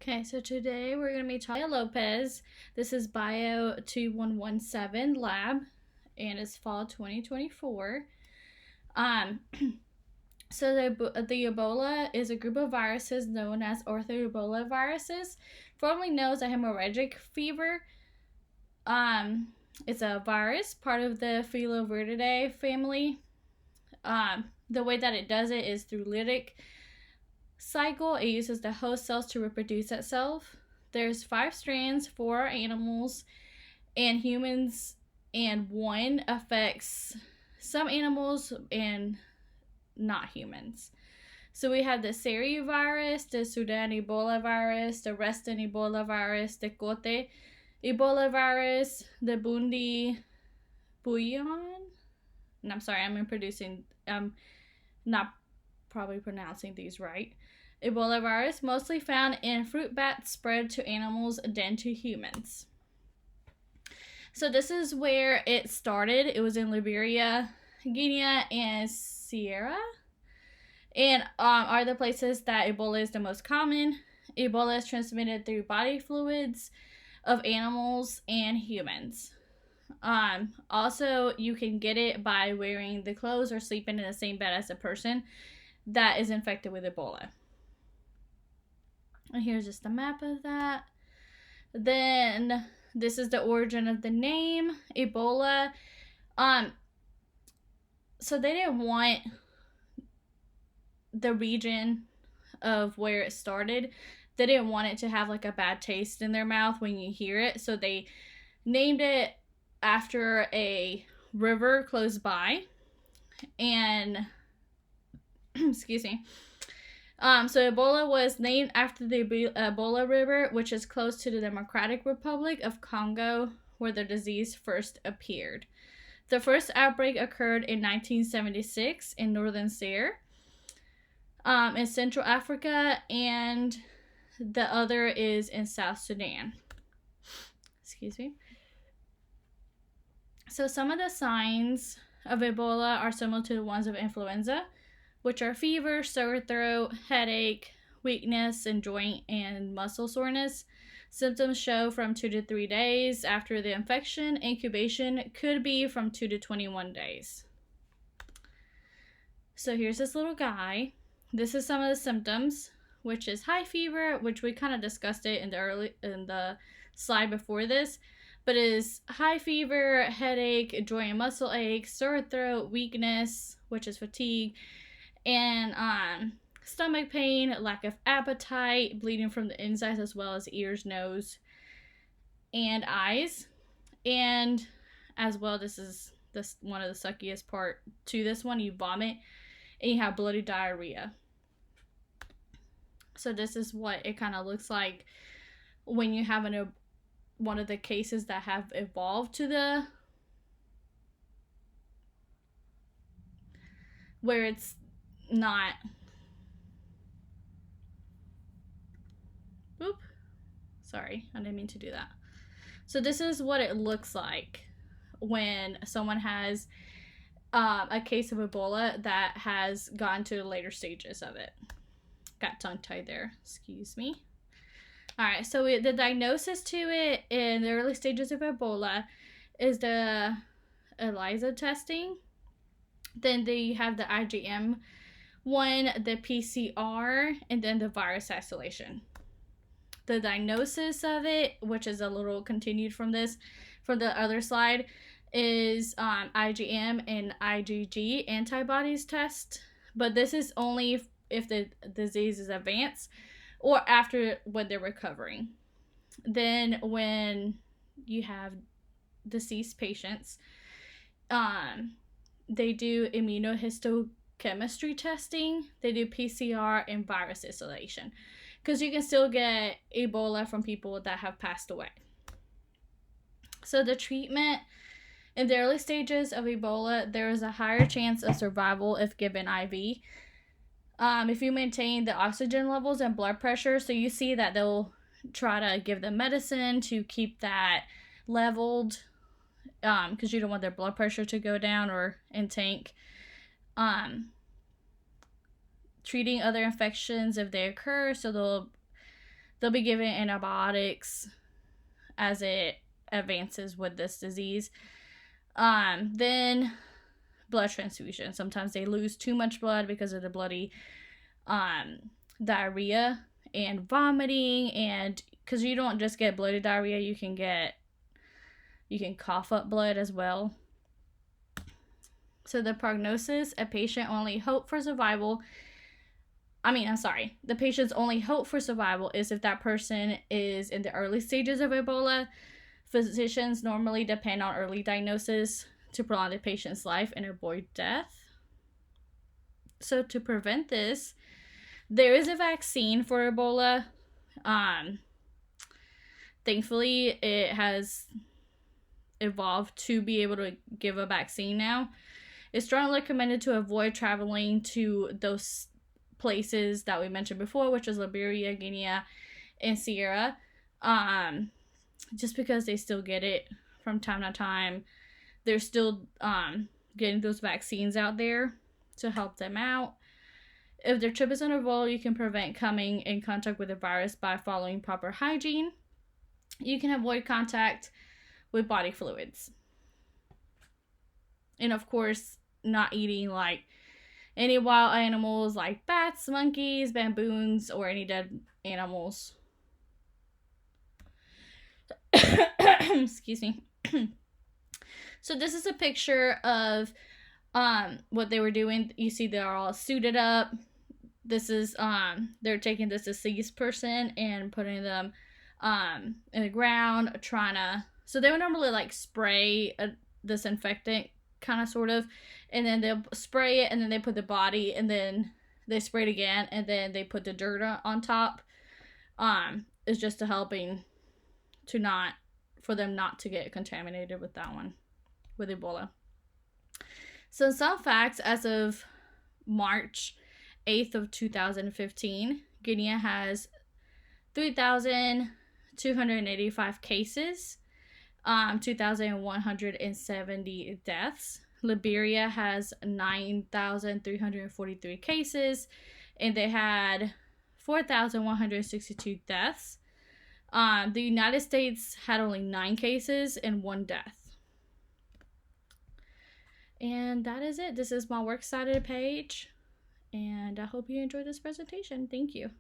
Okay, so today we're going to be talking about Lopez. This is Bio 2117 Lab, and it's fall 2024. Um, so the Ebola is a group of viruses known as ortho-Ebola viruses, formerly known as a hemorrhagic fever. It's a virus, part of the Filoviridae family. The way that it does it is through lytic cycle. It uses the host cells to reproduce itself. There's 5 strands, 4 animals and humans, and 1 affects some animals and not humans. So we have the Seri virus, the Sudan Ebola virus, the Reston Ebola virus, the Cote Ebola virus, the Bundi Buyan. And I'm sorry, I'm not probably pronouncing these right. Ebola virus, mostly found in fruit bats, spread to animals, then to humans. So this is where it started. It was in Liberia, Guinea, and Sierra, and are the places that Ebola is the most common. Ebola is transmitted through body fluids of animals and humans. Also, you can get it by wearing the clothes or sleeping in the same bed as a person that is infected with Ebola. And here's just a map of that. Then this is the origin of the name Ebola. So they didn't want the region of where it started. They didn't want it to have like a bad taste in their mouth when you hear it. So they named it after a river close by. And excuse me. So Ebola was named after the Ebola River, which is close to the Democratic Republic of Congo, where the disease first appeared. The first outbreak occurred in 1976 in northern Zaire, in Central Africa, and the other is in South Sudan. Excuse me. So some of the signs of Ebola are similar to the ones of influenza, which are fever, sore throat, headache, weakness, and joint and muscle soreness. Symptoms show from 2 to 3 days after the infection. Incubation could be from 2 to 21 days. So here's this little guy. This is some of the symptoms, which is high fever, which we kind of discussed it in the slide before this, but is high fever, headache, joint and muscle ache, sore throat, weakness, which is fatigue, and stomach pain, lack of appetite, bleeding from the insides as well as ears, nose, and eyes. And as well, this is one of the suckiest part to this one, you vomit and you have bloody diarrhea. So this is what it kind of looks like when you have one of the cases that have evolved to the where it's not. Oop. Sorry, I didn't mean to do that. So this is what it looks like when someone has a case of Ebola that has gone to the later stages of it. Got tongue-tied there. Excuse me. Alright, so the diagnosis to it in the early stages of Ebola is the ELISA testing. Then you have the IgM one, the PCR, and then the virus isolation. The diagnosis of it, which is a little continued from this, from the other slide, is IgM and IgG antibodies test. But this is only if the disease is advanced or after when they're recovering. Then when you have deceased patients, they do immunohistochemistry testing, they do PCR and virus isolation, because you can still get Ebola from people that have passed away. So the treatment in the early stages of Ebola, there is a higher chance of survival if given IV. If you maintain the oxygen levels and blood pressure, so you see that they'll try to give them medicine to keep that leveled, because you don't want their blood pressure to go down or in tank. Treating other infections if they occur, so they'll they'll be given antibiotics as it advances with this disease. Then blood transfusion. Sometimes they lose too much blood because of the bloody diarrhea and vomiting, and because you don't just get bloody diarrhea, you can cough up blood as well. So the prognosis, the patient's only hope for survival is if that person is in the early stages of Ebola. Physicians normally depend on early diagnosis to prolong the patient's life and avoid death. So to prevent this, there is a vaccine for Ebola. Thankfully, it has evolved to be able to give a vaccine now. It's strongly recommended to avoid traveling to those places that we mentioned before, which is Liberia, Guinea, and Sierra, just because they still get it from time to time. They're still getting those vaccines out there to help them out. If their trip is on a roll, you can prevent coming in contact with the virus by following proper hygiene. You can avoid contact with body fluids. And of course, not eating like any wild animals like bats, monkeys, baboons, or any dead animals. Excuse me. So this is a picture of what they were doing. You see they're all suited up. This is they're taking this deceased person and putting them in the ground, so they would normally like spray a disinfectant kind of sort of, and then they'll spray it, and then they put the body, and then they spray it again, and then they put the dirt on top. It's just a helping for them not to get contaminated with that one, with Ebola. So some facts: as of March 8th of 2015, Guinea has 3,285 cases, 2,170 deaths. Liberia has 9,343 cases, and they had 4,162 deaths. The United States had only 9 cases and 1 death. And that is it. This is my works cited page, and I hope you enjoyed this presentation. Thank you.